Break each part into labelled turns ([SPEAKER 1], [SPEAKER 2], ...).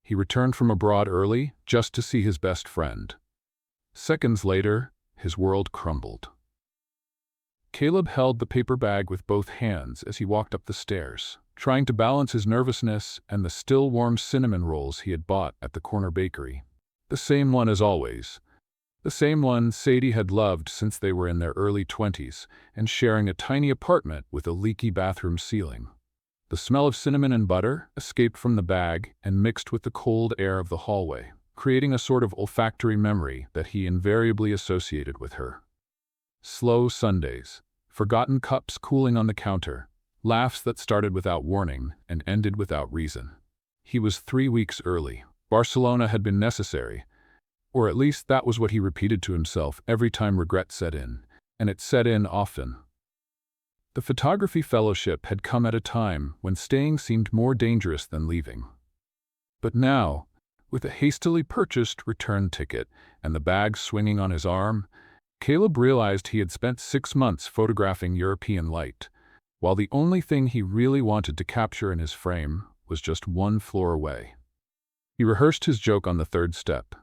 [SPEAKER 1] He returned from abroad early just to see his best friend. Seconds later, his world crumbled. Caleb held the paper bag with both hands as he walked up the stairs, trying to balance his nervousness and the still warm cinnamon rolls he had bought at the corner bakery. The same one as always. The same one Sadie had loved since they were in their early 20s and sharing a tiny apartment with a leaky bathroom ceiling. The smell of cinnamon and butter escaped from the bag and mixed with the cold air of the hallway, creating a sort of olfactory memory that he invariably associated with her. Slow Sundays, forgotten cups cooling on the counter, laughs that started without warning and ended without reason. He was 3 weeks early. Barcelona had been necessary, or at least that was what he repeated to himself every time regret set in, and it set in often. The photography fellowship had come at a time when staying seemed more dangerous than leaving. But now, with a hastily purchased return ticket and the bag swinging on his arm, Caleb realized he had spent 6 months photographing European light, while the only thing he really wanted to capture in his frame was just 1 floor away. He rehearsed his joke on the 3rd step.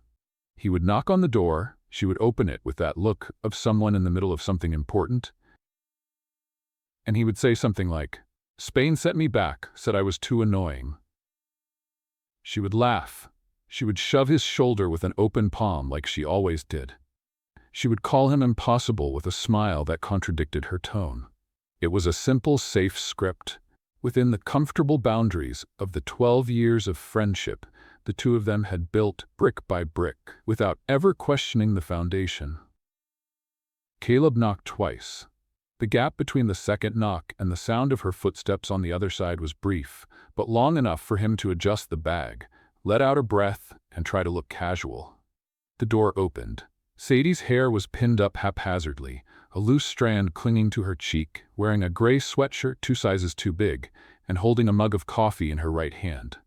[SPEAKER 1] He would knock on the door, she would open it with that look of someone in the middle of something important, and he would say something like, "Spain sent me back, said I was too annoying." She would laugh. She would shove his shoulder with an open palm like she always did. She would call him impossible with a smile that contradicted her tone. It was a simple, safe script. Within the comfortable boundaries of the 12 years of friendship, the two of them had built brick by brick, without ever questioning the foundation. Caleb knocked twice. The gap between the second knock and the sound of her footsteps on the other side was brief, but long enough for him to adjust the bag, let out a breath, and try to look casual. The door opened. Sadie's hair was pinned up haphazardly, a loose strand clinging to her cheek, wearing a gray sweatshirt 2 sizes too big, and holding a mug of coffee in her right hand.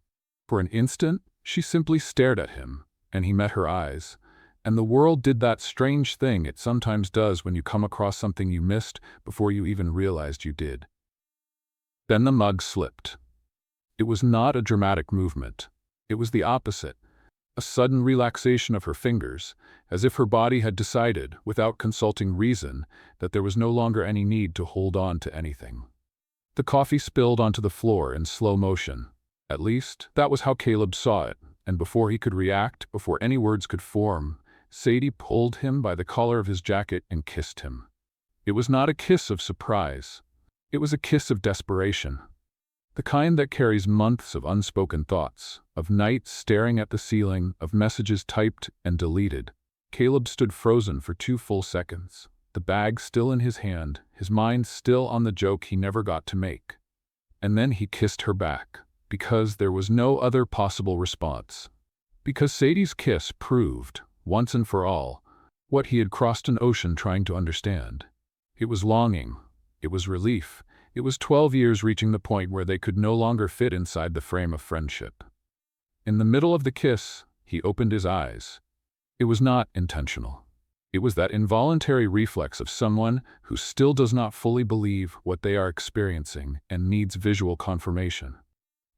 [SPEAKER 1] For an instant, she simply stared at him, and he met her eyes, and the world did that strange thing it sometimes does when you come across something you missed before you even realized you did. Then the mug slipped. It was not a dramatic movement. It was the opposite. A sudden relaxation of her fingers, as if her body had decided, without consulting reason, that there was no longer any need to hold on to anything. The coffee spilled onto the floor in slow motion. At least, that was how Caleb saw it, and before he could react, before any words could form, Sadie pulled him by the collar of his jacket and kissed him. It was not a kiss of surprise. It was a kiss of desperation. The kind that carries months of unspoken thoughts, of nights staring at the ceiling, of messages typed and deleted. Caleb stood frozen for 2 full seconds, the bag still in his hand, his mind still on the joke he never got to make. And then he kissed her back, because there was no other possible response. Because Sadie's kiss proved, once and for all, what he had crossed an ocean trying to understand. It was longing. It was relief. It was 12 years reaching the point where they could no longer fit inside the frame of friendship. In the middle of the kiss, he opened his eyes. It was not intentional. It was that involuntary reflex of someone who still does not fully believe what they are experiencing and needs visual confirmation.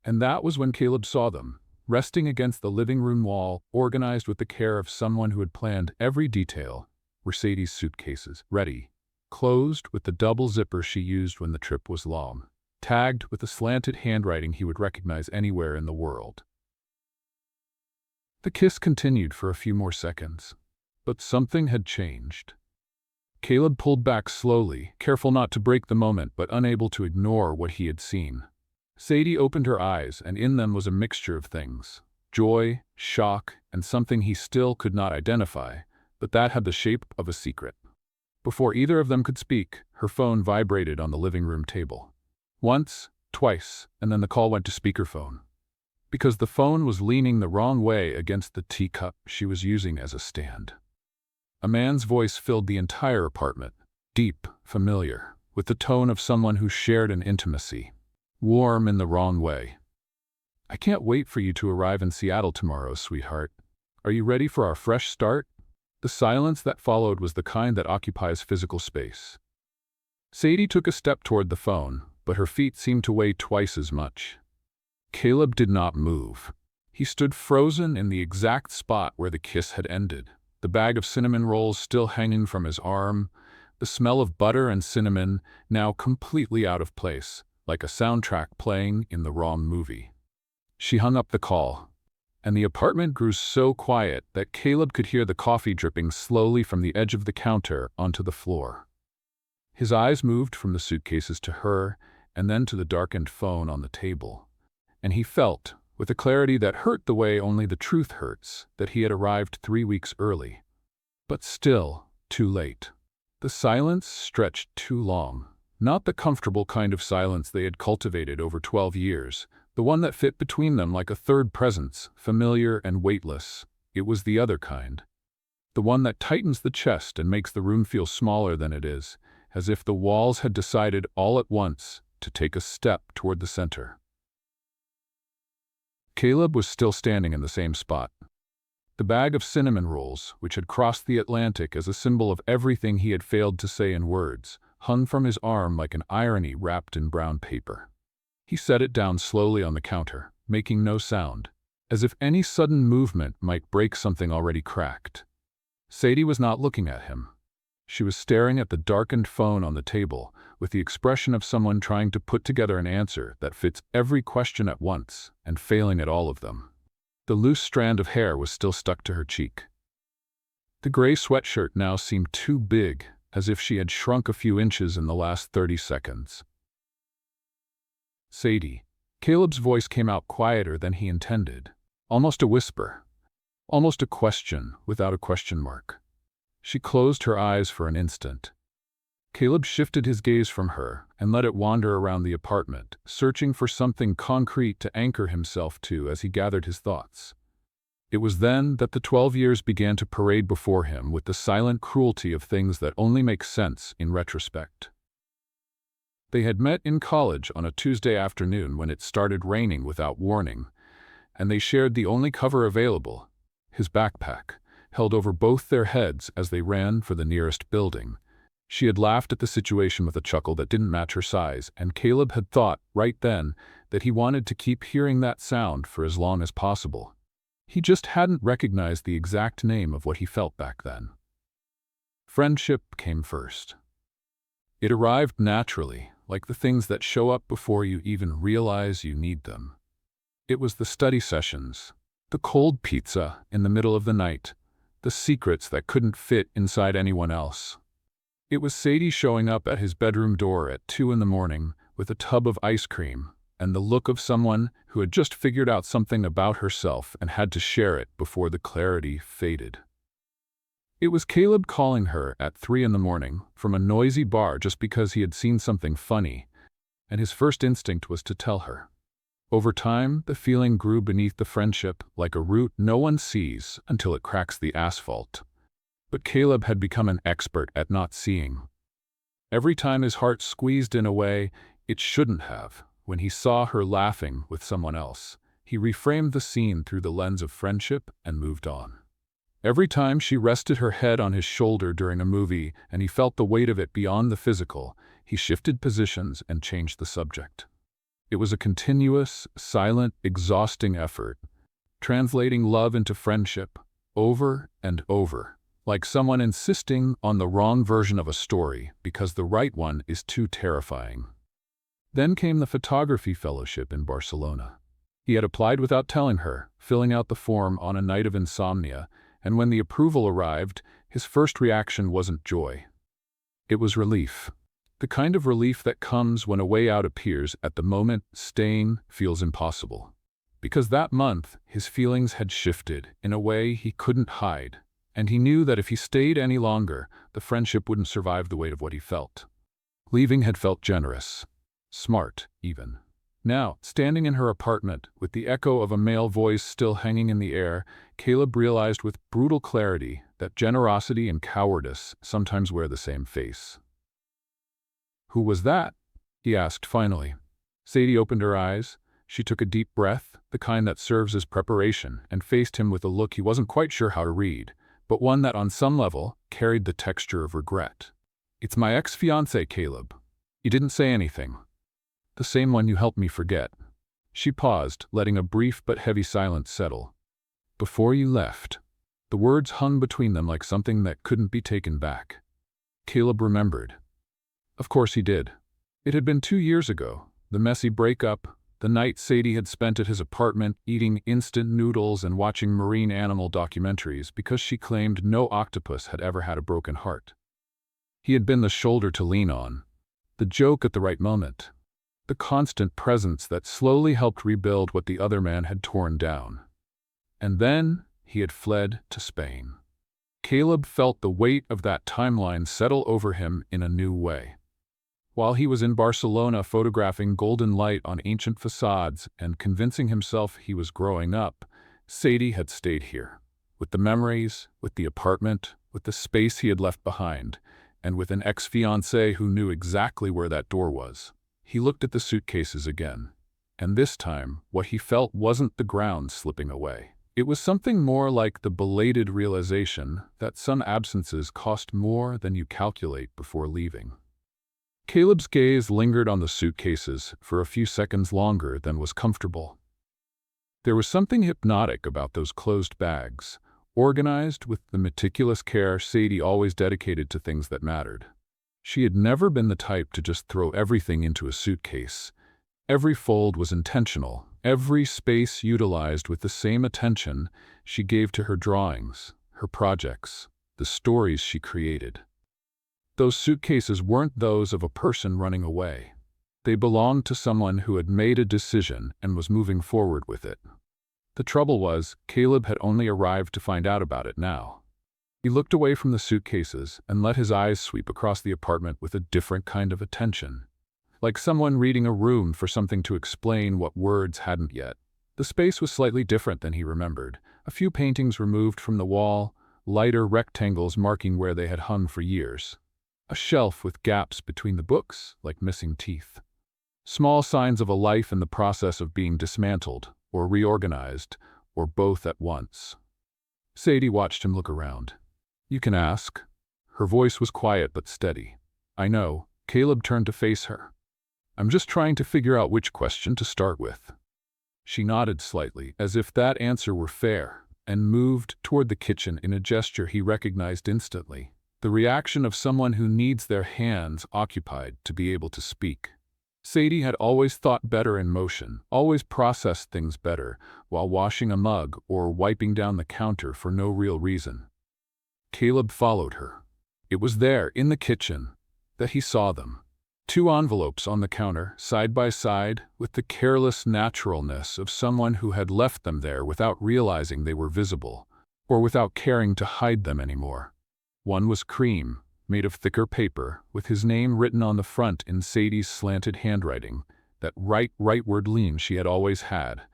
[SPEAKER 1] And that was when Caleb saw them, resting against the living room wall, organized with the care of someone who had planned every detail. Were Sadie's suitcases, ready, closed with the double zipper she used when the trip was long, tagged with the slanted handwriting he would recognize anywhere in the world. The kiss continued for a few more seconds, but something had changed. Caleb pulled back slowly, careful not to break the moment but unable to ignore what he had seen. Sadie opened her eyes, and in them was a mixture of things: joy, shock, and something he still could not identify, but that had the shape of a secret. Before either of them could speak, her phone vibrated on the living room table. Once, twice, and then the call went to speakerphone. Because the phone was leaning the wrong way against the teacup she was using as a stand. A man's voice filled the entire apartment, deep, familiar, with the tone of someone who shared an intimacy. Warm in the wrong way. "I can't wait for you to arrive in Seattle tomorrow, sweetheart. Are you ready for our fresh start?" The silence that followed was the kind that occupies physical space. Sadie took a step toward the phone, but her feet seemed to weigh twice as much. Caleb did not move. He stood frozen in the exact spot where the kiss had ended, the bag of cinnamon rolls still hanging from his arm, the smell of butter and cinnamon now completely out of place, like a soundtrack playing in the wrong movie. She hung up the call, and the apartment grew so quiet that Caleb could hear the coffee dripping slowly from the edge of the counter onto the floor. His eyes moved from the suitcases to her, and then to the darkened phone on the table, and he felt, with a clarity that hurt the way only the truth hurts, that he had arrived 3 weeks early. But still, too late. The silence stretched too long. Not the comfortable kind of silence they had cultivated over 12 years, the one that fit between them like a third presence, familiar and weightless. It was the other kind. The one that tightens the chest and makes the room feel smaller than it is, as if the walls had decided all at once to take a step toward the center. Caleb was still standing in the same spot. The bag of cinnamon rolls, which had crossed the Atlantic as a symbol of everything he had failed to say in words, hung from his arm like an irony wrapped in brown paper. He set it down slowly on the counter, making no sound, as if any sudden movement might break something already cracked. Sadie was not looking at him. She was staring at the darkened phone on the table, with the expression of someone trying to put together an answer that fits every question at once and failing at all of them. The loose strand of hair was still stuck to her cheek. The gray sweatshirt now seemed too big, as if she had shrunk a few inches in the last 30 seconds. Sadie. Caleb's voice came out quieter than he intended, almost a whisper, almost a question without a question mark. She closed her eyes for an instant. Caleb shifted his gaze from her and let it wander around the apartment, searching for something concrete to anchor himself to as he gathered his thoughts. It was then that the 12 years began to parade before him with the silent cruelty of things that only make sense in retrospect. They had met in college on a Tuesday afternoon when it started raining without warning, and they shared the only cover available, his backpack, held over both their heads as they ran for the nearest building. She had laughed at the situation with a chuckle that didn't match her size, and Caleb had thought, right then, that he wanted to keep hearing that sound for as long as possible. He just hadn't recognized the exact name of what he felt back then. Friendship came first. It arrived naturally, like the things that show up before you even realize you need them. It was the study sessions, the cold pizza in the middle of the night, the secrets that couldn't fit inside anyone else. It was Sadie showing up at his bedroom door at 2 in the morning with a tub of ice cream and the look of someone who had just figured out something about herself and had to share it before the clarity faded. It was Caleb calling her at 3 in the morning from a noisy bar just because he had seen something funny, and his first instinct was to tell her. Over time, the feeling grew beneath the friendship like a root no one sees until it cracks the asphalt. But Caleb had become an expert at not seeing. Every time his heart squeezed in a way it shouldn't have, when he saw her laughing with someone else, he reframed the scene through the lens of friendship and moved on. Every time she rested her head on his shoulder during a movie and he felt the weight of it beyond the physical, he shifted positions and changed the subject. It was a continuous, silent, exhausting effort, translating love into friendship, over and over. Like someone insisting on the wrong version of a story because the right one is too terrifying. Then came the photography fellowship in Barcelona. He had applied without telling her, filling out the form on a night of insomnia, and when the approval arrived, his first reaction wasn't joy. It was relief. The kind of relief that comes when a way out appears at the moment staying feels impossible. Because that month, his feelings had shifted in a way he couldn't hide. And he knew that if he stayed any longer, the friendship wouldn't survive the weight of what he felt. Leaving had felt generous, smart even. Now, standing in her apartment, with the echo of a male voice still hanging in the air, Caleb realized with brutal clarity that generosity and cowardice sometimes wear the same face. "Who was that?" he asked finally. Sadie opened her eyes. She took a deep breath, the kind that serves as preparation, and faced him with a look he wasn't quite sure how to read, but one that on some level carried the texture of regret. "It's my ex-fiancé, Caleb. You didn't say anything. The same one you helped me forget." She paused, letting a brief but heavy silence settle. "Before you left." The words hung between them like something that couldn't be taken back. Caleb remembered. Of course he did. It had been 2 years ago, the messy breakup, the night Sadie had spent at his apartment eating instant noodles and watching marine animal documentaries because she claimed no octopus had ever had a broken heart. He had been the shoulder to lean on, the joke at the right moment, the constant presence that slowly helped rebuild what the other man had torn down. And then he had fled to Spain. Caleb felt the weight of that timeline settle over him in a new way. While he was in Barcelona photographing golden light on ancient facades and convincing himself he was growing up, Sadie had stayed here, with the memories, with the apartment, with the space he had left behind, and with an ex-fiancée who knew exactly where that door was. He looked at the suitcases again, and this time what he felt wasn't the ground slipping away. It was something more like the belated realization that some absences cost more than you calculate before leaving. Caleb's gaze lingered on the suitcases for a few seconds longer than was comfortable. There was something hypnotic about those closed bags, organized with the meticulous care Sadie always dedicated to things that mattered. She had never been the type to just throw everything into a suitcase. Every fold was intentional, every space utilized with the same attention she gave to her drawings, her projects, the stories she created. Those suitcases weren't those of a person running away. They belonged to someone who had made a decision and was moving forward with it. The trouble was, Caleb had only arrived to find out about it now. He looked away from the suitcases and let his eyes sweep across the apartment with a different kind of attention. Like someone reading a room for something to explain what words hadn't yet. The space was slightly different than he remembered. A few paintings removed from the wall, lighter rectangles marking where they had hung for years. A shelf with gaps between the books, like missing teeth. Small signs of a life in the process of being dismantled, or reorganized, or both at once. Sadie watched him look around. "You can ask." Her voice was quiet but steady. "I know." Caleb turned to face her. "I'm just trying to figure out which question to start with." She nodded slightly, as if that answer were fair, and moved toward the kitchen in a gesture he recognized instantly. The reaction of someone who needs their hands occupied to be able to speak. Sadie had always thought better in motion, always processed things better, while washing a mug or wiping down the counter for no real reason. Caleb followed her. It was there, in the kitchen, that he saw them. 2 envelopes on the counter, side by side, with the careless naturalness of someone who had left them there without realizing they were visible, or without caring to hide them anymore. One was cream, made of thicker paper, with his name written on the front in Sadie's slanted handwriting, that rightward lean she had always had,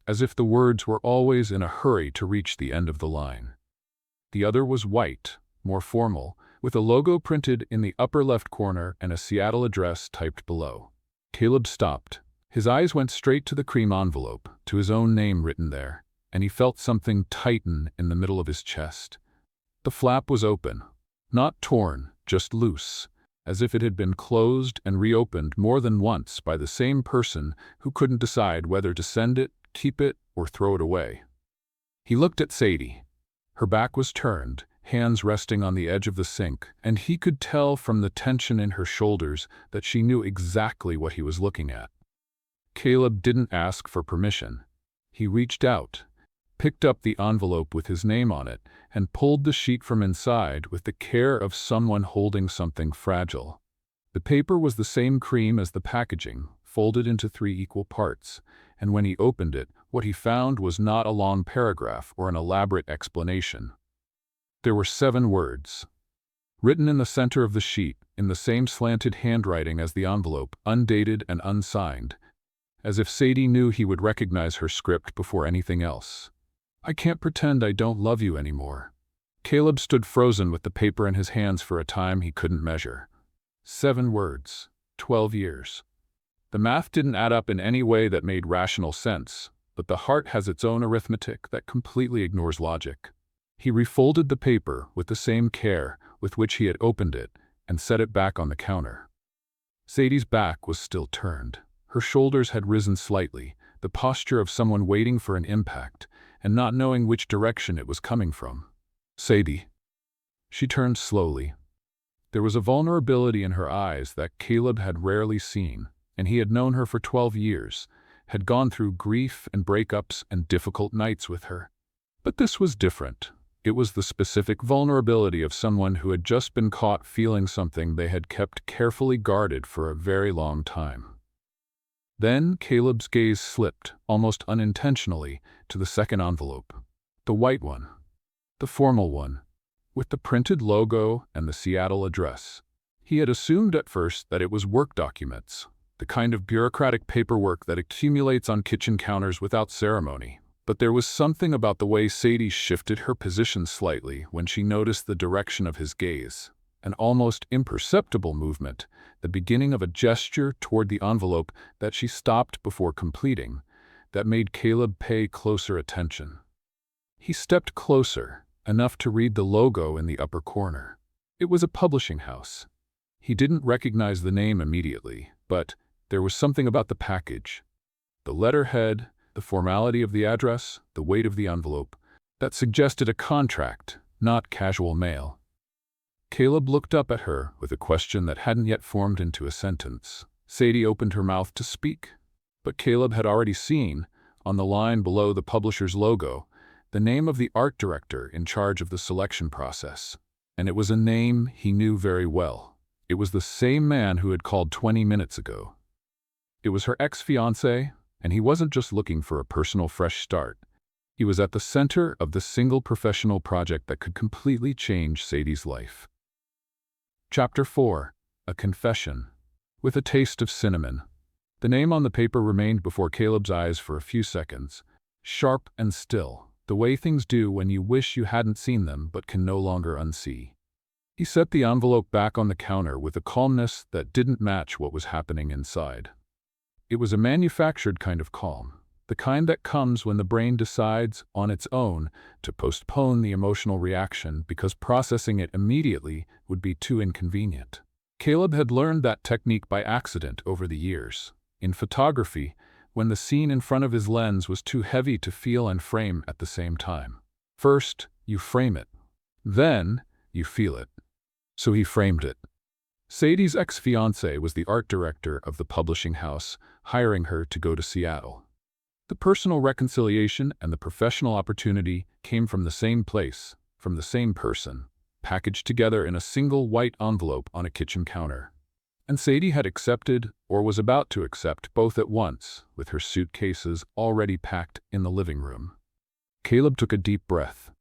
[SPEAKER 1] as if the words were always in a hurry to reach the end of the line. The other was white, more formal, with a logo printed in the upper left corner and a Seattle address typed below. Caleb stopped. His eyes went straight to the cream envelope, to his own name written there, and he felt something tighten in the middle of his chest. The flap was open, not torn, just loose, as if it had been closed and reopened more than once by the same person who couldn't decide whether to send it, keep it, or throw it away. He looked at Sadie. Her back was turned, hands resting on the edge of the sink, and he could tell from the tension in her shoulders that she knew exactly what he was looking at. Caleb didn't ask for permission. He reached out, picked up the envelope with his name on it, and pulled the sheet from inside with the care of someone holding something fragile. The paper was the same cream as the packaging, folded into 3 equal parts, and when he opened it, what he found was not a long paragraph or an elaborate explanation. There were 7 words. Written in the center of the sheet, in the same slanted handwriting as the envelope, undated and unsigned, as if Sadie knew he would recognize her script before anything else. "I can't pretend I don't love you anymore." Caleb stood frozen with the paper in his hands for a time he couldn't measure. 7 words, 12 years. The math didn't add up in any way that made rational sense, but the heart has its own arithmetic that completely ignores logic. He refolded the paper with the same care with which he had opened it and set it back on the counter. Sadie's back was still turned. Her shoulders had risen slightly, the posture of someone waiting for an impact and not knowing which direction it was coming from. Sadie. She turned slowly. There was a vulnerability in her eyes that Caleb had rarely seen, and he had known her for 12 years, had gone through grief and breakups and difficult nights with her. But this was different. It was the specific vulnerability of someone who had just been caught feeling something they had kept carefully guarded for a very long time. Then Caleb's gaze slipped, almost unintentionally, to the second envelope. The white one. The formal one, with the printed logo and the Seattle address. He had assumed at first that it was work documents, the kind of bureaucratic paperwork that accumulates on kitchen counters without ceremony. But there was something about the way Sadie shifted her position slightly when she noticed the direction of his gaze, an almost imperceptible movement, the beginning of a gesture toward the envelope that she stopped before completing, that made Caleb pay closer attention. He stepped closer, enough to read the logo in the upper corner. It was a publishing house. He didn't recognize the name immediately, but there was something about the package, the letterhead, the formality of the address, the weight of the envelope, that suggested a contract, not casual mail. Caleb looked up at her with a question that hadn't yet formed into a sentence. Sadie opened her mouth to speak, but Caleb had already seen, on the line below the publisher's logo, the name of the art director in charge of the selection process. And it was a name he knew very well. It was the same man who had called 20 minutes ago. It was her ex-fiancé, and he wasn't just looking for a personal fresh start. He was at the center of the single professional project that could completely change Sadie's life. Chapter 4. A Confession. With a taste of cinnamon. The name on the paper remained before Caleb's eyes for a few seconds, sharp and still, the way things do when you wish you hadn't seen them but can no longer unsee. He set the envelope back on the counter with a calmness that didn't match what was happening inside. It was a manufactured kind of calm, the kind that comes when the brain decides, on its own, to postpone the emotional reaction because processing it immediately would be too inconvenient. Caleb had learned that technique by accident over the years. In photography, when the scene in front of his lens was too heavy to feel and frame at the same time. First, you frame it. Then, you feel it. So he framed it. Sadie's ex-fiancé was the art director of the publishing house, hiring her to go to Seattle. The personal reconciliation and the professional opportunity came from the same place, from the same person, packaged together in a single white envelope on a kitchen counter. And Sadie had accepted, or was about to accept, both at once, with her suitcases already packed in the living room. Caleb took a deep breath.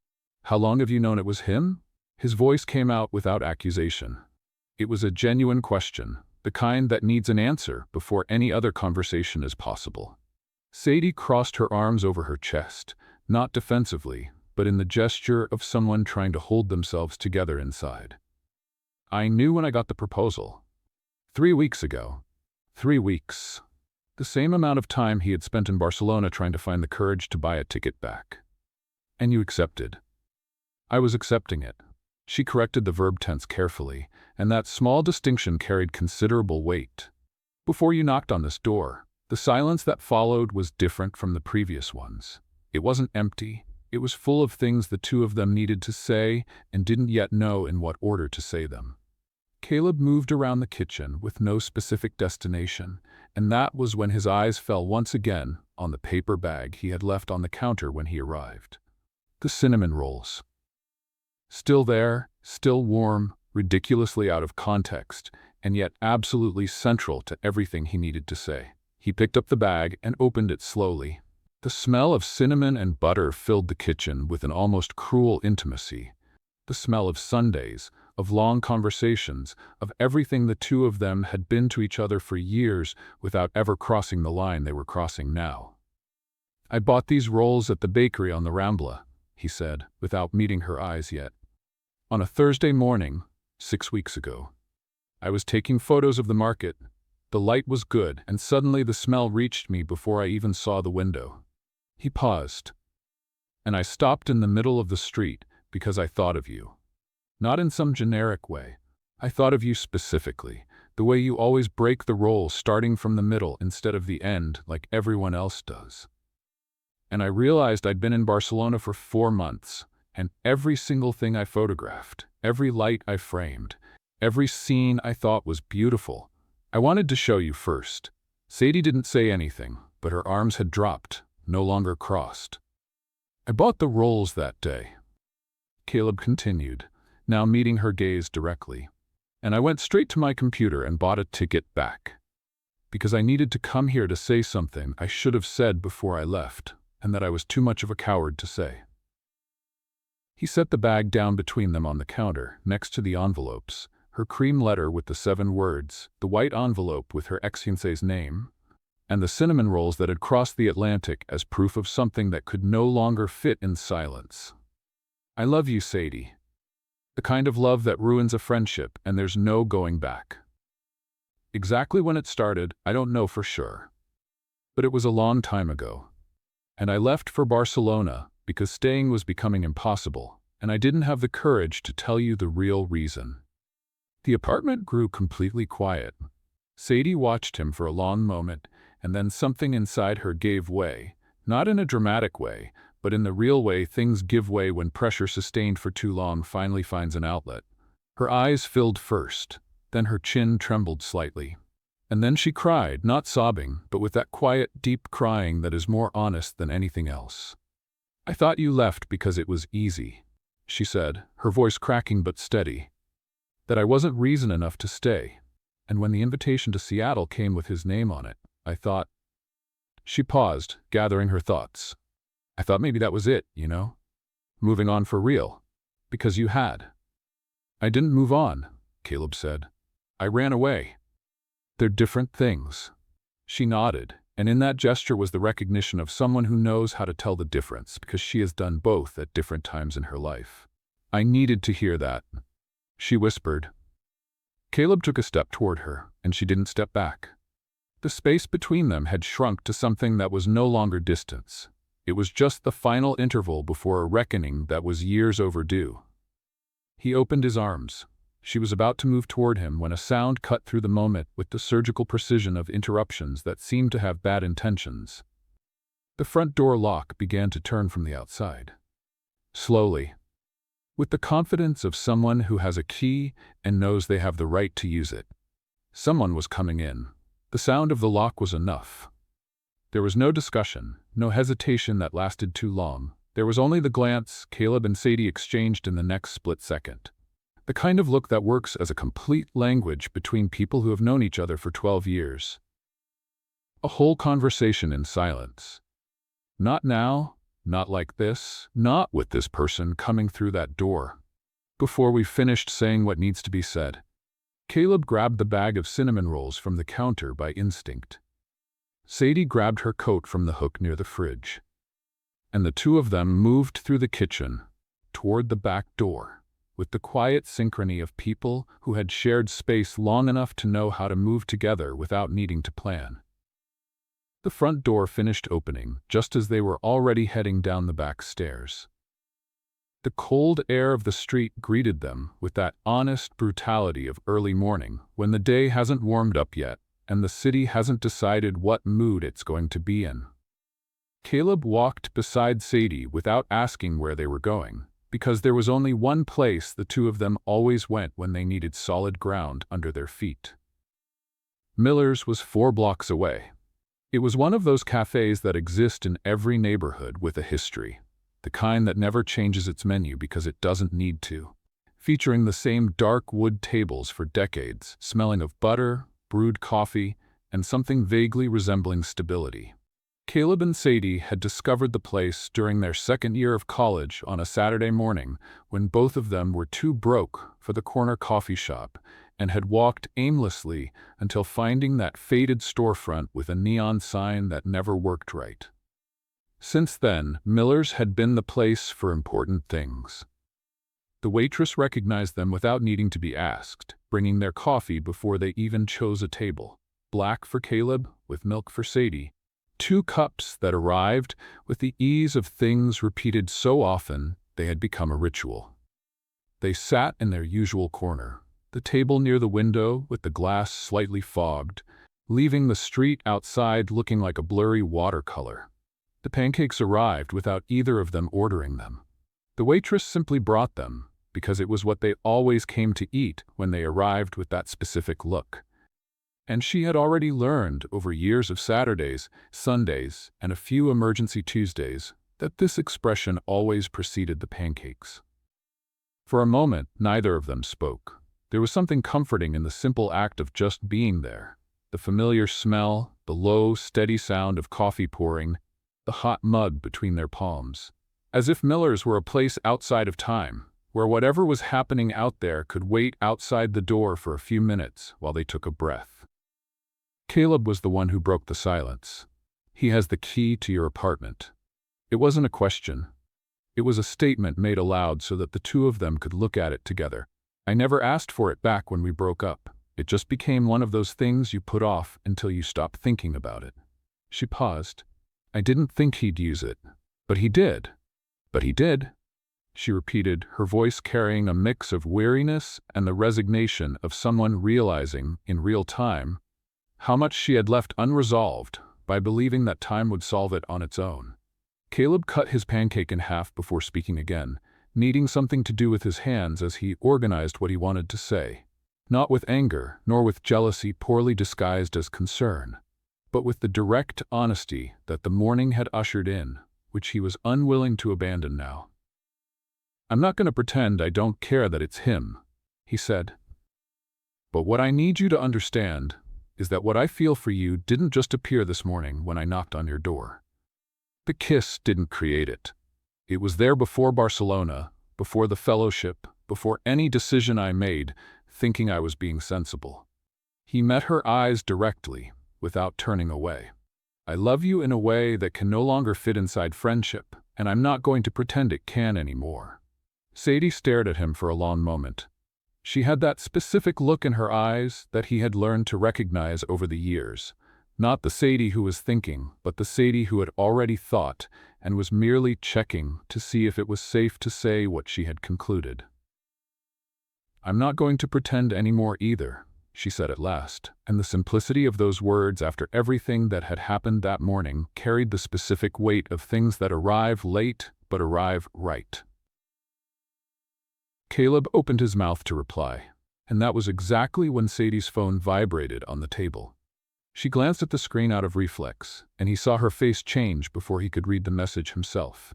[SPEAKER 1] "How long have you known it was him?" His voice came out without accusation. It was a genuine question, the kind that needs an answer before any other conversation is possible. Sadie crossed her arms over her chest, not defensively, but in the gesture of someone trying to hold themselves together inside. "I knew when I got the proposal. 3 weeks ago. 3 weeks. The same amount of time he had spent in Barcelona trying to find the courage to buy a ticket back. And you accepted." "I was accepting it." She corrected the verb tense carefully, and that small distinction carried considerable weight. "Before you knocked on this door, the silence that followed was different from the previous ones. It wasn't empty. It was full of things the two of them needed to say and didn't yet know in what order to say them." Caleb moved around the kitchen with no specific destination, and that was when his eyes fell once again on the paper bag he had left on the counter when he arrived. The cinnamon rolls. Still there, still warm, ridiculously out of context, and yet absolutely central to everything he needed to say. He picked up the bag and opened it slowly. The smell of cinnamon and butter filled the kitchen with an almost cruel intimacy. The smell of Sundays, of long conversations, of everything the two of them had been to each other for years without ever crossing the line they were crossing now. "I bought these rolls at the bakery on the Rambla," he said, without meeting her eyes yet. "On a Thursday morning, 6 weeks ago. I was taking photos of the market. The light was good, and suddenly the smell reached me before I even saw the window." He paused. "And I stopped in the middle of the street because I thought of you. Not in some generic way. I thought of you specifically, The way you always break the roles starting from the middle instead of the end like everyone else does. And I realized I'd been in Barcelona for 4 months, and every single thing I photographed, every light I framed, every scene I thought was beautiful, I wanted to show you first. Sadie didn't say anything, but her arms had dropped, no longer crossed. I bought the rolls that day. Caleb continued, now meeting her gaze directly. And I went straight to my computer and bought a ticket back. Because I needed to come here to say something I should have said before I left, and that I was too much of a coward to say. He set the bag down between them on the counter, next to the envelopes, her cream letter with the 7 words, the white envelope with her ex-fiancé's name, and the cinnamon rolls that had crossed the Atlantic as proof of something that could no longer fit in silence. I love you, Sadie. The kind of love that ruins a friendship and there's no going back. Exactly when it started, I don't know for sure. But it was a long time ago. And I left for Barcelona because staying was becoming impossible, and I didn't have the courage to tell you the real reason. The apartment grew completely quiet. Sadie watched him for a long moment, and then something inside her gave way, not in a dramatic way, but in the real way things give way when pressure sustained for too long finally finds an outlet. Her eyes filled first, then her chin trembled slightly. And then she cried, not sobbing, but with that quiet, deep crying that is more honest than anything else. I thought you left because it was easy, she said, her voice cracking but steady. That I wasn't reason enough to stay. And when the invitation to Seattle came with his name on it, I thought. She paused, gathering her thoughts. I thought maybe that was it, you know? Moving on for real. Because you had. I didn't move on, Caleb said. I ran away. They're different things. She nodded, and in that gesture was the recognition of someone who knows how to tell the difference because she has done both at different times in her life. I needed to hear that, she whispered. Caleb took a step toward her, and she didn't step back. The space between them had shrunk to something that was no longer distance. It was just the final interval before a reckoning that was years overdue. He opened his arms. She was about to move toward him when a sound cut through the moment with the surgical precision of interruptions that seemed to have bad intentions. The front door lock began to turn from the outside. Slowly. With the confidence of someone who has a key and knows they have the right to use it. Someone was coming in. The sound of the lock was enough. There was no discussion, no hesitation that lasted too long. There was only the glance Caleb and Sadie exchanged in the next split second. The kind of look that works as a complete language between people who have known each other for 12 years. A whole conversation in silence. Not now, not like this, not with this person coming through that door. Before we finished saying what needs to be said, Caleb grabbed the bag of cinnamon rolls from the counter by instinct. Sadie grabbed her coat from the hook near the fridge. And the two of them moved through the kitchen, toward the back door. With the quiet synchrony of people who had shared space long enough to know how to move together without needing to plan. The front door finished opening just as they were already heading down the back stairs. The cold air of the street greeted them with that honest brutality of early morning when the day hasn't warmed up yet and the city hasn't decided what mood it's going to be in. Caleb walked beside Sadie without asking where they were going, because there was only one place the two of them always went when they needed solid ground under their feet. Miller's was 4 blocks away. It was one of those cafes that exist in every neighborhood with a history, the kind that never changes its menu because it doesn't need to, featuring the same dark wood tables for decades, smelling of butter, brewed coffee, and something vaguely resembling stability. Caleb and Sadie had discovered the place during their second year of college on a Saturday morning when both of them were too broke for the corner coffee shop and had walked aimlessly until finding that faded storefront with a neon sign that never worked right. Since then, Miller's had been the place for important things. The waitress recognized them without needing to be asked, bringing their coffee before they even chose a table. Black for Caleb, with milk for Sadie. 2 cups that arrived with the ease of things repeated so often they had become a ritual. They sat in their usual corner, the table near the window with the glass slightly fogged, leaving the street outside looking like a blurry watercolor. The pancakes arrived without either of them ordering them. The waitress simply brought them, because it was what they always came to eat when they arrived with that specific look. And she had already learned over years of Saturdays, Sundays, and a few emergency Tuesdays that this expression always preceded the pancakes. For a moment, neither of them spoke. There was something comforting in the simple act of just being there. The familiar smell, the low, steady sound of coffee pouring, the hot mug between their palms. As if Miller's were a place outside of time, where whatever was happening out there could wait outside the door for a few minutes while they took a breath. Caleb was the one who broke the silence. "He has the key to your apartment." It wasn't a question. It was a statement made aloud so that the two of them could look at it together. "I never asked for it back when we broke up. It just became one of those things you put off until you stop thinking about it." She paused. "I didn't think he'd use it. But he did." "But he did," she repeated, her voice carrying a mix of weariness and the resignation of someone realizing, in real time, how much she had left unresolved by believing that time would solve it on its own. Caleb cut his pancake in half before speaking again, needing something to do with his hands as he organized what he wanted to say. Not with anger, nor with jealousy poorly disguised as concern, but with the direct honesty that the morning had ushered in, which he was unwilling to abandon now. "I'm not going to pretend I don't care that it's him," he said. "But what I need you to understand is that what I feel for you didn't just appear this morning when I knocked on your door. The kiss didn't create it. It was there before Barcelona, before the fellowship, before any decision I made, thinking I was being sensible." He met her eyes directly, without turning away. "I love you in a way that can no longer fit inside friendship, and I'm not going to pretend it can anymore." Sadie stared at him for a long moment. She had that specific look in her eyes that he had learned to recognize over the years. Not the Sadie who was thinking, but the Sadie who had already thought and was merely checking to see if it was safe to say what she had concluded. "I'm not going to pretend anymore either," she said at last, and the simplicity of those words after everything that had happened that morning carried the specific weight of things that arrive late but arrive right. Caleb opened his mouth to reply, and that was exactly when Sadie's phone vibrated on the table. She glanced at the screen out of reflex, and he saw her face change before he could read the message himself.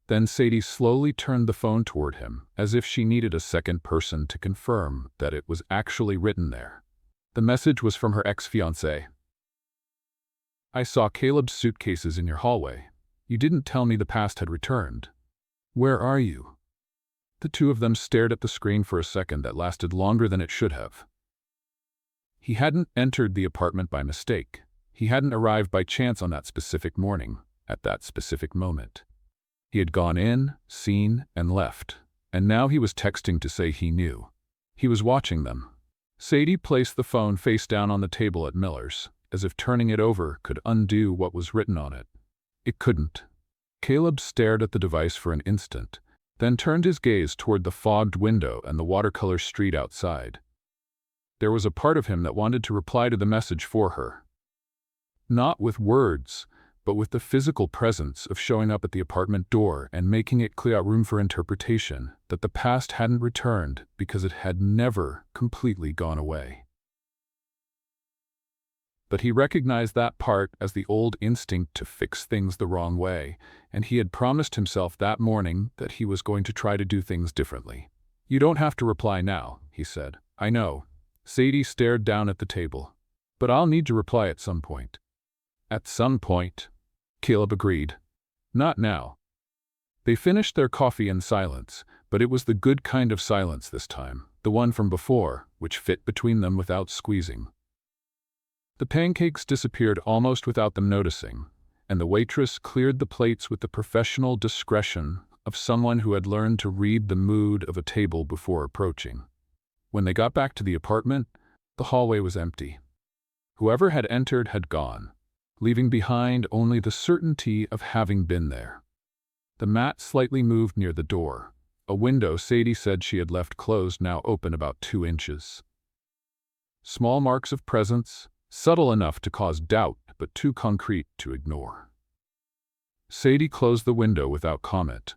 [SPEAKER 1] Then Sadie slowly turned the phone toward him, as if she needed a second person to confirm that it was actually written there. The message was from her ex-fiancé. "I saw Caleb's suitcases in your hallway. You didn't tell me the past had returned. Where are you?" The two of them stared at the screen for a second that lasted longer than it should have. He hadn't entered the apartment by mistake. He hadn't arrived by chance on that specific morning, at that specific moment. He had gone in, seen, and left, and now he was texting to say he knew. He was watching them. Sadie placed the phone face down on the table at Miller's, as if turning it over could undo what was written on it. It couldn't. Caleb stared at the device for an instant, then turned his gaze toward the fogged window and the watercolor street outside. There was a part of him that wanted to reply to the message for her. Not with words, but with the physical presence of showing up at the apartment door and making it clear room for interpretation that the past hadn't returned because it had never completely gone away. But he recognized that part as the old instinct to fix things the wrong way, and he had promised himself that morning that he was going to try to do things differently. "You don't have to reply now," he said. "I know." Sadie stared down at the table. "But I'll need to reply at some point." "At some point," Caleb agreed. "Not now." They finished their coffee in silence, but it was the good kind of silence this time, the one from before, which fit between them without squeezing. The pancakes disappeared almost without them noticing, and the waitress cleared the plates with the professional discretion of someone who had learned to read the mood of a table before approaching. When they got back to the apartment, the hallway was empty. Whoever had entered had gone, leaving behind only the certainty of having been there. The mat slightly moved near the door, A window Sadie said she had left closed now open about 2 inches. Small marks of presence, subtle enough to cause doubt but too concrete to ignore. Sadie closed the window without comment.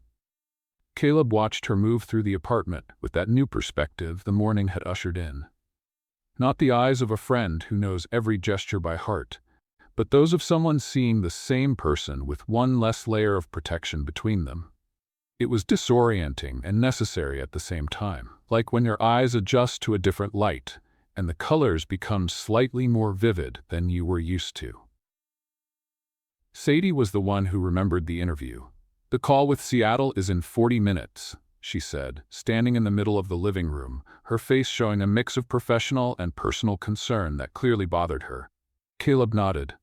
[SPEAKER 1] Caleb watched her move through the apartment with that new perspective the morning had ushered in. Not the eyes of a friend who knows every gesture by heart, but those of someone seeing the same person with one less layer of protection between them. It was disorienting and necessary at the same time, like when your eyes adjust to a different light and the colors become slightly more vivid than you were used to. Sadie was the one who remembered the interview. "The call with Seattle is in 40 minutes, she said, standing in the middle of the living room, her face showing a mix of professional and personal concern that clearly bothered her. Caleb nodded.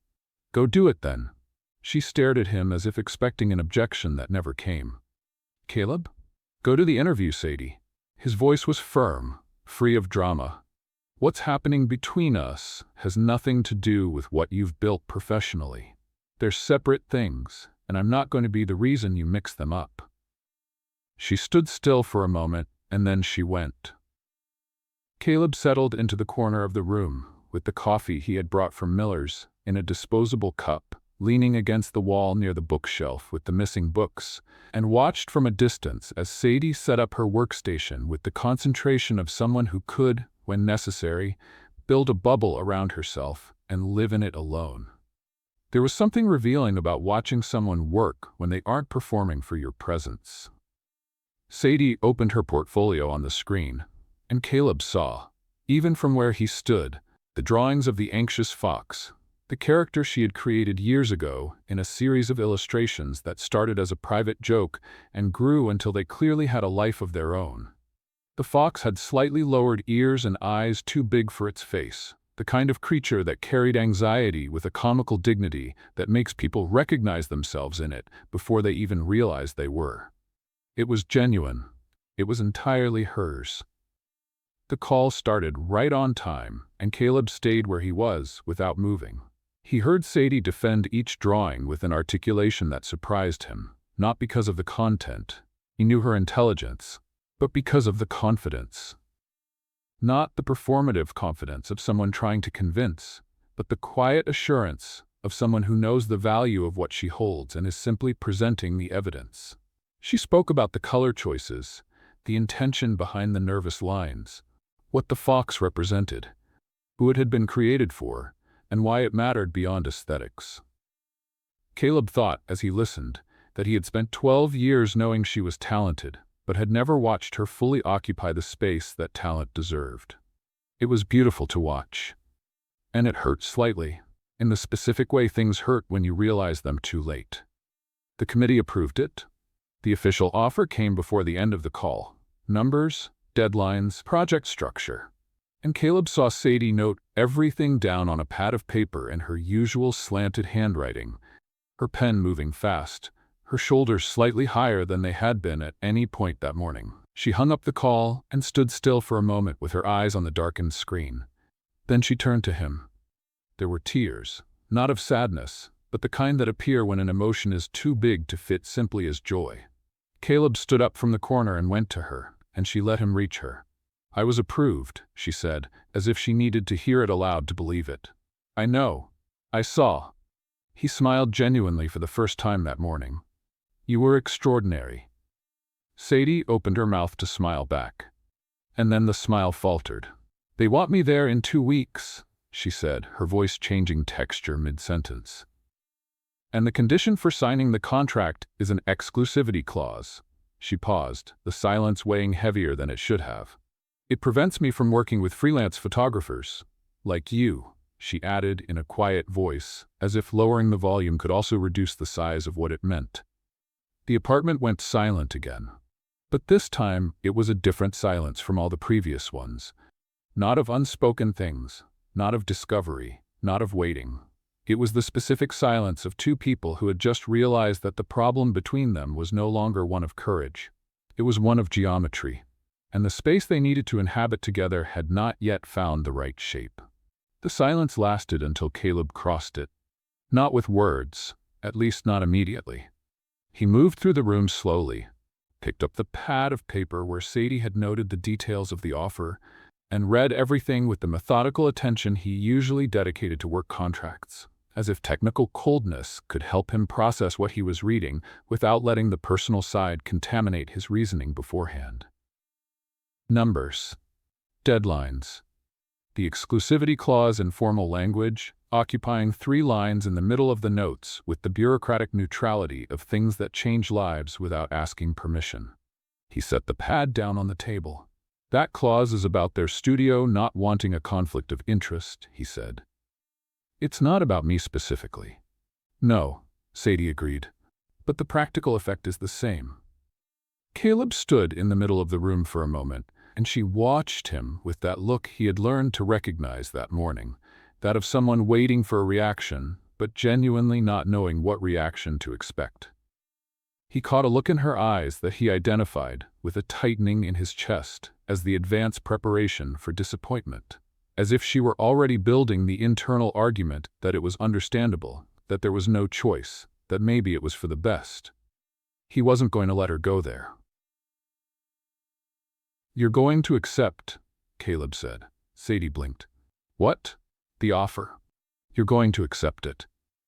[SPEAKER 1] "Go do it then." She stared at him as if expecting an objection that never came. "Caleb? Go to the interview, Sadie." His voice was firm, free of drama. "What's happening between us has nothing to do with what you've built professionally. They're separate things, and I'm not going to be the reason you mix them up." She stood still for a moment, and then she went. Caleb settled into the corner of the room, with the coffee he had brought from Miller's in a disposable cup, leaning against the wall near the bookshelf with the missing books, and watched from a distance as Sadie set up her workstation with the concentration of someone who could, when necessary, build a bubble around herself and live in it alone. There was something revealing about watching someone work when they aren't performing for your presence. Sadie opened her portfolio on the screen, and Caleb saw, even from where he stood, the drawings of the anxious fox, the character she had created years ago in a series of illustrations that started as a private joke and grew until they clearly had a life of their own. The fox had slightly lowered ears and eyes too big for its face, the kind of creature that carried anxiety with a comical dignity that makes people recognize themselves in it before they even realize they were. It was genuine. It was entirely hers. The call started right on time, and Caleb stayed where he was without moving. He heard Sadie defend each drawing with an articulation that surprised him, not because of the content, he knew her intelligence, but because of the confidence. Not the performative confidence of someone trying to convince, but the quiet assurance of someone who knows the value of what she holds and is simply presenting the evidence. She spoke about the color choices, the intention behind the nervous lines, what the fox represented, who it had been created for, and why it mattered beyond aesthetics. Caleb thought, as he listened, that he had spent 12 years knowing she was talented, but had never watched her fully occupy the space that talent deserved. It was beautiful to watch. And it hurt slightly, in the specific way things hurt when you realize them too late. The committee approved it. The official offer came before the end of the call. Numbers, deadlines, project structure. And Caleb saw Sadie note everything down on a pad of paper in her usual slanted handwriting, her pen moving fast, her shoulders slightly higher than they had been at any point that morning. She hung up the call and stood still for a moment with her eyes on the darkened screen. Then she turned to him. There were tears, not of sadness, but the kind that appear when an emotion is too big to fit simply as joy. Caleb stood up from the corner and went to her, and she let him reach her. "I was approved," she said, as if she needed to hear it aloud to believe it. "I know. I saw." He smiled genuinely for the first time that morning. "You were extraordinary." Sadie opened her mouth to smile back. And then the smile faltered. "They want me there in 2 weeks, she said, her voice changing texture mid-sentence. "And the condition for signing the contract is an exclusivity clause." She paused, the silence weighing heavier than it should have. "It prevents me from working with freelance photographers, like you," she added in a quiet voice, as if lowering the volume could also reduce the size of what it meant. The apartment went silent again. But this time, it was a different silence from all the previous ones. Not of unspoken things, not of discovery, not of waiting. It was the specific silence of two people who had just realized that the problem between them was no longer one of courage. It was one of geometry, and the space they needed to inhabit together had not yet found the right shape. The silence lasted until Caleb crossed it. Not with words, at least not immediately. He moved through the room slowly, picked up the pad of paper where Sadie had noted the details of the offer, and read everything with the methodical attention he usually dedicated to work contracts, as if technical coldness could help him process what he was reading without letting the personal side contaminate his reasoning beforehand. Numbers. Deadlines. The exclusivity clause in formal language, occupying 3 lines in the middle of the notes with the bureaucratic neutrality of things that change lives without asking permission. He set the pad down on the table. That clause is about their studio not wanting a conflict of interest, he said. It's not about me specifically. No, Sadie agreed. But the practical effect is the same. Caleb stood in the middle of the room for a moment, and she watched him with that look he had learned to recognize that morning, that of someone waiting for a reaction, but genuinely not knowing what reaction to expect. He caught a look in her eyes that he identified with a tightening in his chest as the advance preparation for disappointment, as if she were already building the internal argument that it was understandable, that there was no choice, that maybe it was for the best. He wasn't going to let her go there. "You're going to accept," Caleb said. Sadie blinked. "What?" "The offer. You're going to accept it."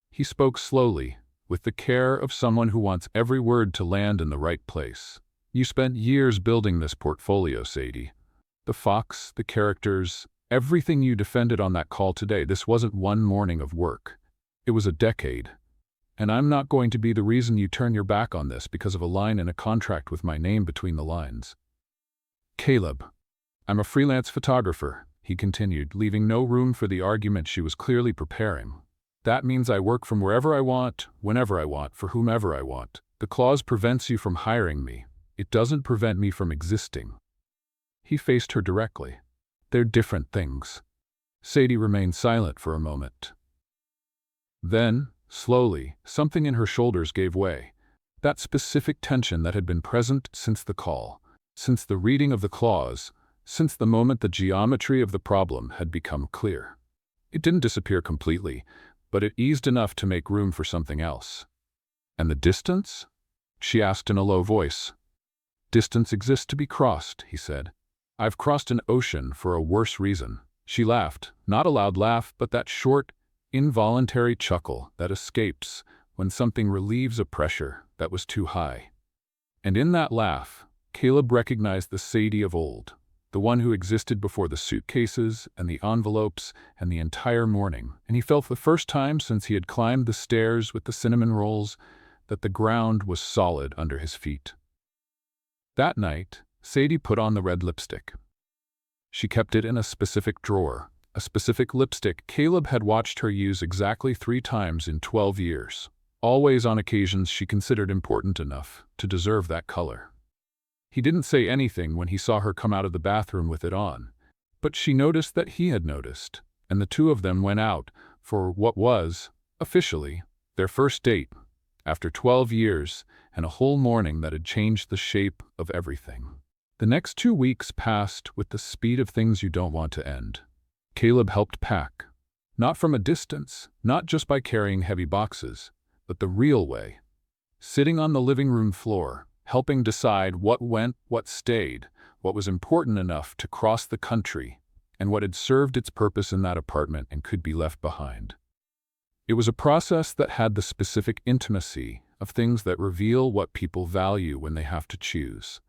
[SPEAKER 1] He spoke slowly, with the care of someone who wants every word to land in the right place. "You spent years building this portfolio, Sadie. The Fox, the characters, everything you defended on that call today, this wasn't one morning of work. It was a decade. And I'm not going to be the reason you turn your back on this because of a line in a contract with my name between the lines." "Caleb, I'm a freelance photographer," he continued, leaving no room for the argument she was clearly preparing. "That means I work from wherever I want, whenever I want, for whomever I want. The clause prevents you from hiring me. It doesn't prevent me from existing." He faced her directly. "They're different things." Sadie remained silent for a moment. Then, slowly, something in her shoulders gave way. That specific tension that had been present since the call, since the reading of the clause, since the moment the geometry of the problem had become clear. It didn't disappear completely, but it eased enough to make room for something else. "And the distance?" she asked in a low voice. "Distance exists to be crossed," he said. "I've crossed an ocean for a worse reason." She laughed, not a loud laugh, but that short, involuntary chuckle that escapes when something relieves a pressure that was too high. And in that laugh, Caleb recognized the Sadie of old, the one who existed before the suitcases and the envelopes and the entire morning, and he felt for the first time since he had climbed the stairs with the cinnamon rolls that the ground was solid under his feet. That night, Sadie put on the red lipstick. She kept it in a specific drawer, a specific lipstick Caleb had watched her use exactly 3 times in 12 years, always on occasions she considered important enough to deserve that color. He didn't say anything when he saw her come out of the bathroom with it on, but she noticed that he had noticed, and the two of them went out for what was, officially, their first date, after 12 years and a whole morning that had changed the shape of everything. The next 2 weeks passed with the speed of things you don't want to end. Caleb helped pack, not from a distance, not just by carrying heavy boxes, but the real way, sitting on the living room floor, helping decide what went, what stayed, what was important enough to cross the country, and what had served its purpose in that apartment and could be left behind. It was a process that had the specific intimacy of things that reveal what people value when they have to choose.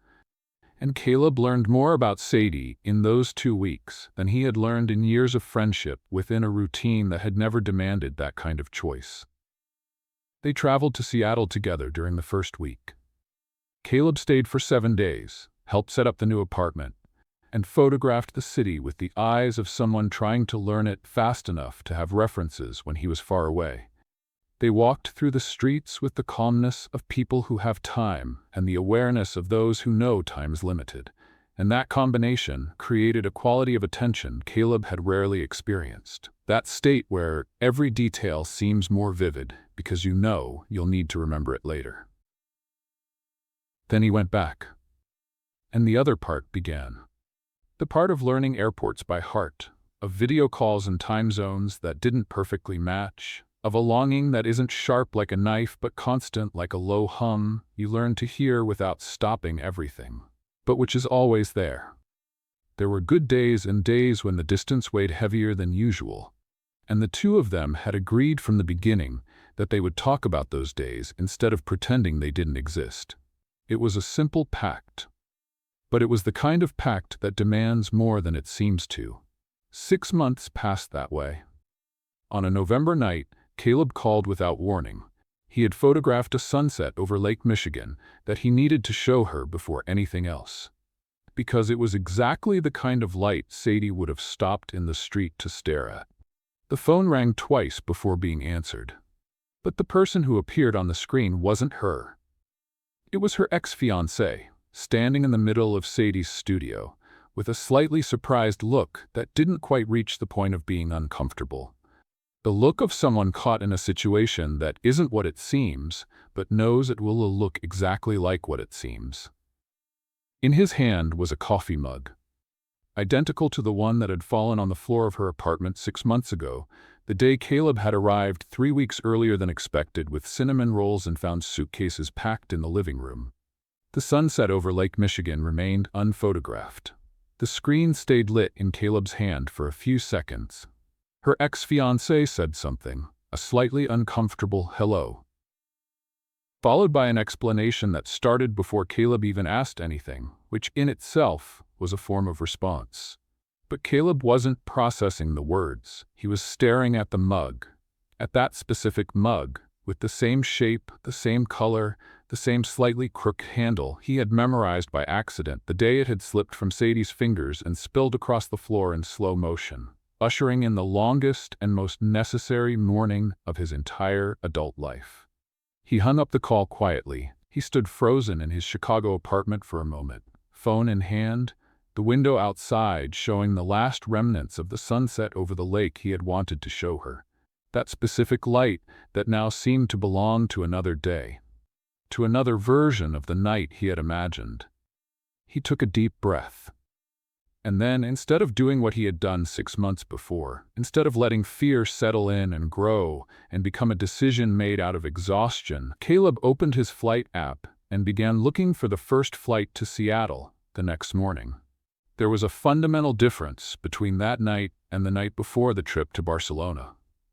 [SPEAKER 1] And Caleb learned more about Sadie in those 2 weeks than he had learned in years of friendship within a routine that had never demanded that kind of choice. They traveled to Seattle together during the first week. Caleb stayed for 7 days, helped set up the new apartment, and photographed the city with the eyes of someone trying to learn it fast enough to have references when he was far away. They walked through the streets with the calmness of people who have time and the awareness of those who know time's limited, and that combination created a quality of attention Caleb had rarely experienced. That state where every detail seems more vivid because you know you'll need to remember it later. Then he went back, and the other part began. The part of learning airports by heart, of video calls and time zones that didn't perfectly match, of a longing that isn't sharp like a knife but constant like a low hum you learn to hear without stopping everything, but which is always there. There were good days and days when the distance weighed heavier than usual, and the two of them had agreed from the beginning that they would talk about those days instead of pretending they didn't exist. It was a simple pact. But it was the kind of pact that demands more than it seems to. 6 months passed that way. On a November night, Caleb called without warning. He had photographed a sunset over Lake Michigan that he needed to show her before anything else. Because it was exactly the kind of light Sadie would have stopped in the street to stare at. The phone rang twice before being answered. But the person who appeared on the screen wasn't her. It was her ex-fiancé, standing in the middle of Sadie's studio, with a slightly surprised look that didn't quite reach the point of being uncomfortable. The look of someone caught in a situation that isn't what it seems, but knows it will look exactly like what it seems. In his hand was a coffee mug. Identical to the one that had fallen on the floor of her apartment 6 months ago, the day Caleb had arrived 3 weeks earlier than expected with cinnamon rolls and found suitcases packed in the living room. The sunset over Lake Michigan remained unphotographed. The screen stayed lit in Caleb's hand for a few seconds. Her ex-fiancé said something, a slightly uncomfortable hello, followed by an explanation that started before Caleb even asked anything, which in itself was a form of response. But Caleb wasn't processing the words. He was staring at the mug, at that specific mug, with the same shape, the same color, the same slightly crooked handle he had memorized by accident the day it had slipped from Sadie's fingers and spilled across the floor in slow motion, ushering in the longest and most necessary morning of his entire adult life. He hung up the call quietly. He stood frozen in his Chicago apartment for a moment, phone in hand, the window outside showing the last remnants of the sunset over the lake he had wanted to show her. That specific light that now seemed to belong to another day, to another version of the night he had imagined. He took a deep breath. And then, instead of doing what he had done 6 months before, instead of letting fear settle in and grow and become a decision made out of exhaustion, Caleb opened his flight app and began looking for the first flight to Seattle the next morning. There was a fundamental difference between that night and the night before the trip to Barcelona.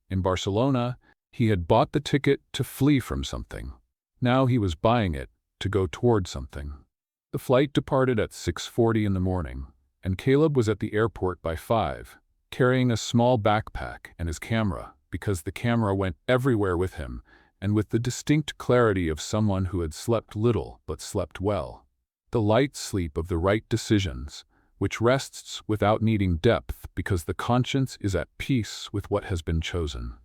[SPEAKER 1] In Barcelona, he had bought the ticket to flee from something. Now he was buying it to go toward something. The flight departed at 6:40 in the morning, and Caleb was at the airport by 5, carrying a small backpack and his camera, because the camera went everywhere with him, and with the distinct clarity of someone who had slept little but slept well. The light sleep of the right decisions, which rests without needing depth because the conscience is at peace with what has been chosen.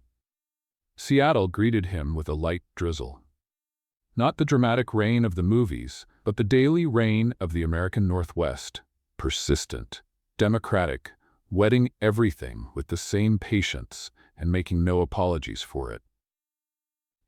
[SPEAKER 1] Seattle greeted him with a light drizzle. Not the dramatic rain of the movies, but the daily rain of the American Northwest, persistent, democratic, wetting everything with the same patience and making no apologies for it.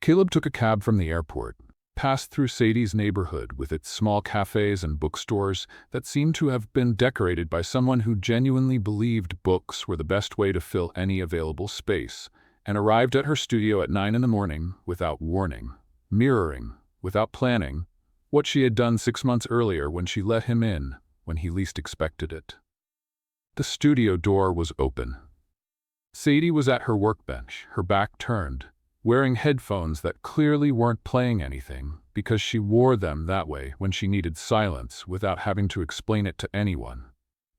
[SPEAKER 1] Caleb took a cab from the airport, passed through Sadie's neighborhood with its small cafes and bookstores that seemed to have been decorated by someone who genuinely believed books were the best way to fill any available space, and arrived at her studio at 9 in the morning without warning, mirroring, without planning, what she had done 6 months earlier when she let him in when he least expected it. The studio door was open. Sadie was at her workbench, her back turned, wearing headphones that clearly weren't playing anything because she wore them that way when she needed silence without having to explain it to anyone.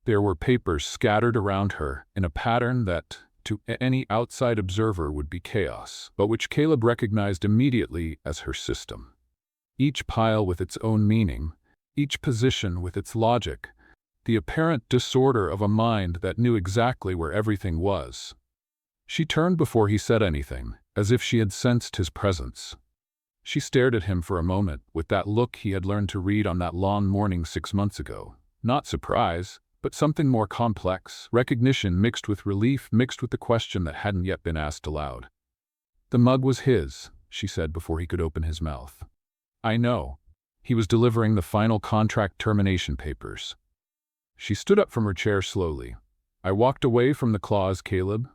[SPEAKER 1] There were papers scattered around her in a pattern that, to any outside observer, would be chaos, but which Caleb recognized immediately as her system. Each pile with its own meaning, each position with its logic, the apparent disorder of a mind that knew exactly where everything was. She turned before he said anything, as if she had sensed his presence. She stared at him for a moment with that look he had learned to read on that long morning 6 months ago. Not surprise, but something more complex, recognition mixed with relief, mixed with the question that hadn't yet been asked aloud. The mug was his, she said before he could open his mouth. I know. He was delivering the final contract termination papers. She stood up from her chair slowly. I walked away from the clause, Caleb.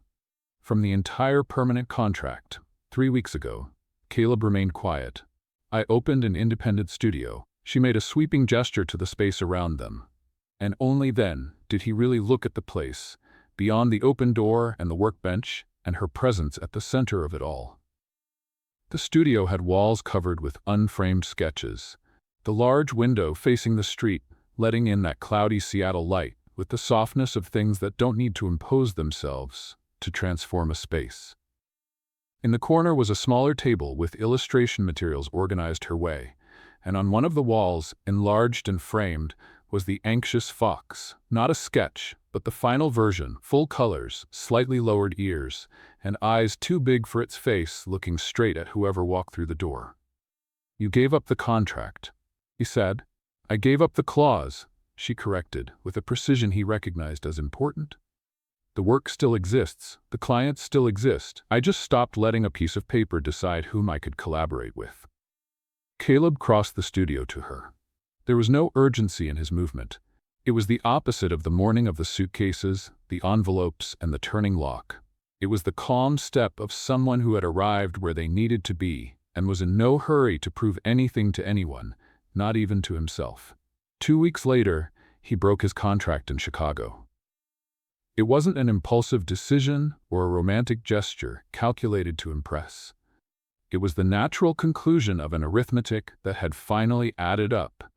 [SPEAKER 1] From the entire permanent contract. 3 weeks ago. Caleb remained quiet. I opened an independent studio. She made a sweeping gesture to the space around them. And only then did he really look at the place, beyond the open door and the workbench, and her presence at the center of it all. The studio had walls covered with unframed sketches, the large window facing the street, letting in that cloudy Seattle light with the softness of things that don't need to impose themselves to transform a space. In the corner was a smaller table with illustration materials organized her way, and on one of the walls, enlarged and framed, was the anxious fox, not a sketch, but the final version, full colors, slightly lowered ears, and eyes too big for its face, looking straight at whoever walked through the door. "You gave up the contract," he said. "I gave up the clause," she corrected, with a precision he recognized as important. "The work still exists, the clients still exist. I just stopped letting a piece of paper decide whom I could collaborate with." Caleb crossed the studio to her. There was no urgency in his movement. It was the opposite of the morning of the suitcases, the envelopes, and the turning lock. It was the calm step of someone who had arrived where they needed to be and was in no hurry to prove anything to anyone, not even to himself. 2 weeks later, he broke his contract in Chicago. It wasn't an impulsive decision or a romantic gesture calculated to impress. It was the natural conclusion of an arithmetic that had finally added up.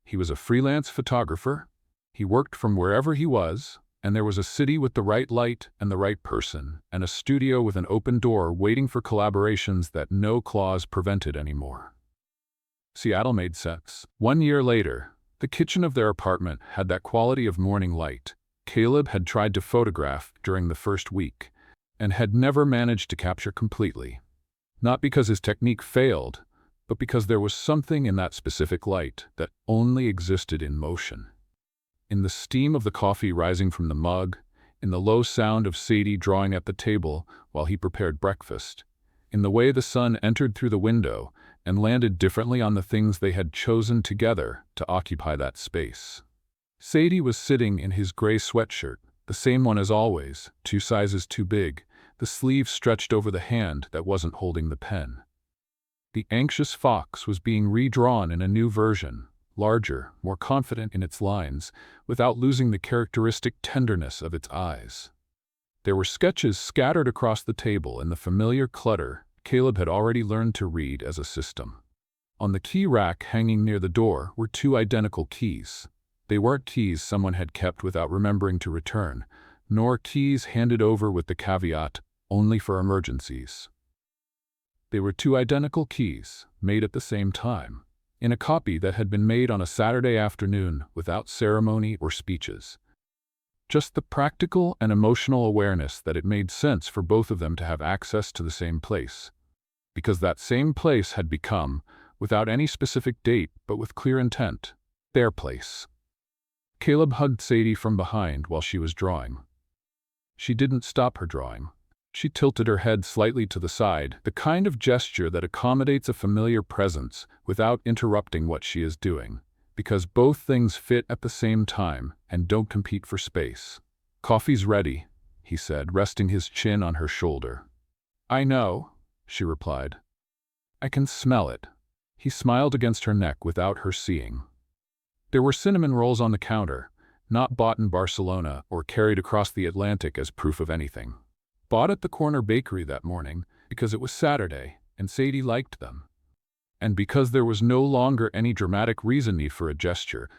[SPEAKER 1] He was a freelance photographer. He worked from wherever he was, and there was a city with the right light and the right person, and a studio with an open door waiting for collaborations that no clause prevented anymore. Seattle made sense. 1 year later, the kitchen of their apartment had that quality of morning light Caleb had tried to photograph during the first week, and had never managed to capture completely. Not because his technique failed, but because there was something in that specific light that only existed in motion. In the steam of the coffee rising from the mug, in the low sound of Sadie drawing at the table while he prepared breakfast, in the way the sun entered through the window and landed differently on the things they had chosen together to occupy that space. Sadie was sitting in his gray sweatshirt, the same one as always, 2 sizes too big, the sleeve stretched over the hand that wasn't holding the pen. The anxious fox was being redrawn in a new version, larger, more confident in its lines, without losing the characteristic tenderness of its eyes. There were sketches scattered across the table in the familiar clutter Caleb had already learned to read as a system. On the key rack hanging near the door were 2 identical keys. They weren't keys someone had kept without remembering to return, nor keys handed over with the caveat, "only for emergencies." They were 2 identical keys, made at the same time, in a copy that had been made on a Saturday afternoon without ceremony or speeches. Just the practical and emotional awareness that it made sense for both of them to have access to the same place. Because that same place had become, without any specific date but with clear intent, their place. Caleb hugged Sadie from behind while she was drawing. She didn't stop her drawing. She tilted her head slightly to the side, the kind of gesture that accommodates a familiar presence without interrupting what she is doing, because both things fit at the same time and don't compete for space. "Coffee's ready," he said, resting his chin on her shoulder. "I know," she replied. "I can smell it." He smiled against her neck without her seeing. There were cinnamon rolls on the counter, not bought in Barcelona or carried across the Atlantic as proof of anything. Bought at the corner bakery that morning because it was Saturday and Sadie liked them, and because there was no longer any dramatic reason need for a gesture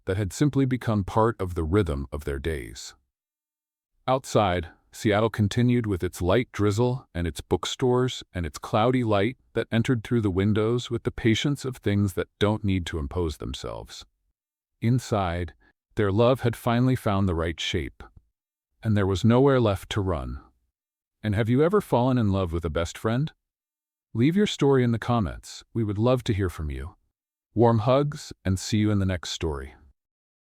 [SPEAKER 1] that had simply become part of the rhythm of their days. Outside, Seattle continued with its light drizzle and its bookstores and its cloudy light that entered through the windows with the patience of things that don't need to impose themselves. Inside, their love had finally found the right shape, and there was nowhere left to run. And have you ever fallen in love with a best friend? Leave your story in the comments. We would love to hear from you. Warm hugs, and see you in the next story.